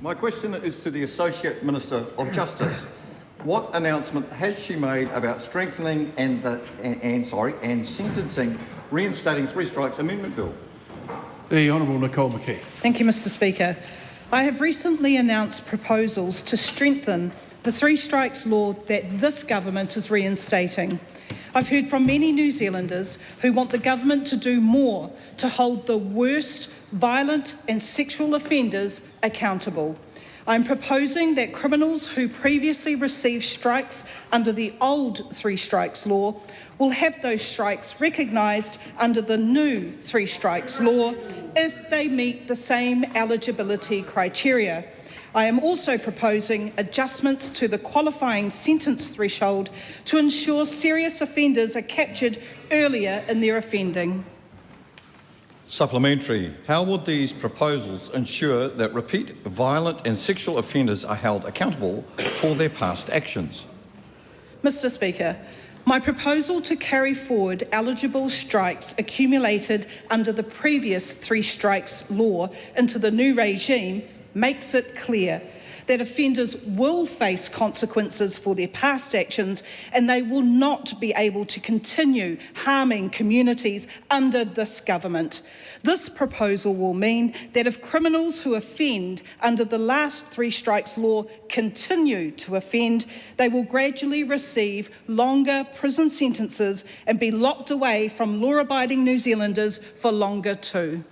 My question is to the Associate Minister of Justice. What announcement has she made about strengthening and sentencing reinstating Three Strikes Amendment Bill? The Honourable Nicole McKee. Thank you, Mr Speaker. I have recently announced proposals to strengthen the Three Strikes law that this government is reinstating. I've heard from many New Zealanders who want the government to do more to hold the worst violent and sexual offenders accountable. I'm proposing that criminals who previously received strikes under the old Three Strikes law will have those strikes recognised under the new Three Strikes law if they meet the same eligibility criteria. I am also proposing adjustments to the qualifying sentence threshold to ensure serious offenders are captured earlier in their offending. Supplementary. How would these proposals ensure that repeat violent and sexual offenders are held accountable for their past actions? Mr Speaker, my proposal to carry forward eligible strikes accumulated under the previous Three Strikes law into the new regime makes it clear that offenders will face consequences for their past actions and they will not be able to continue harming communities under this government. This proposal will mean that if criminals who offend under the last Three Strikes law continue to offend, they will gradually receive longer prison sentences and be locked away from law-abiding New Zealanders for longer too.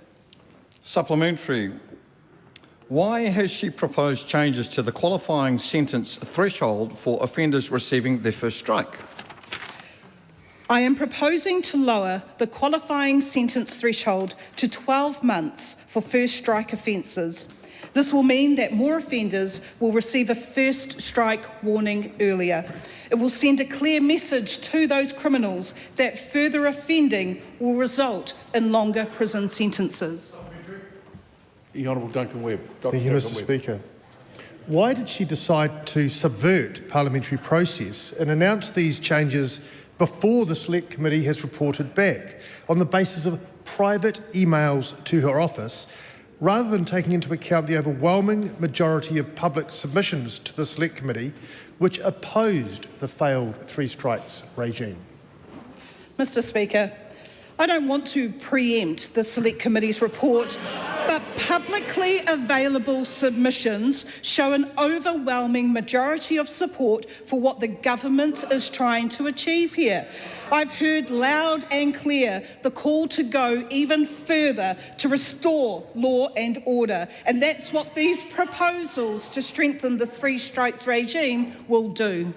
Supplementary. Why has she proposed changes to the qualifying sentence threshold for offenders receiving their first strike? I am proposing to lower the qualifying sentence threshold to 12 months for first strike offences. This will mean that more offenders will receive a first strike warning earlier. It will send a clear message to those criminals that further offending will result in longer prison sentences. The Honourable Duncan Webb. Thank you, Mr Speaker. Why did she decide to subvert parliamentary process and announce these changes before the Select Committee has reported back on the basis of private emails to her office, rather than taking into account the overwhelming majority of public submissions to the Select Committee which opposed the failed Three Strikes regime? Mr Speaker, I don't want to preempt the Select Committee's report, but publicly available submissions show an overwhelming majority of support for what the government is trying to achieve here. I've heard loud and clear the call to go even further to restore law and order, and that's what these proposals to strengthen the Three Strikes regime will do.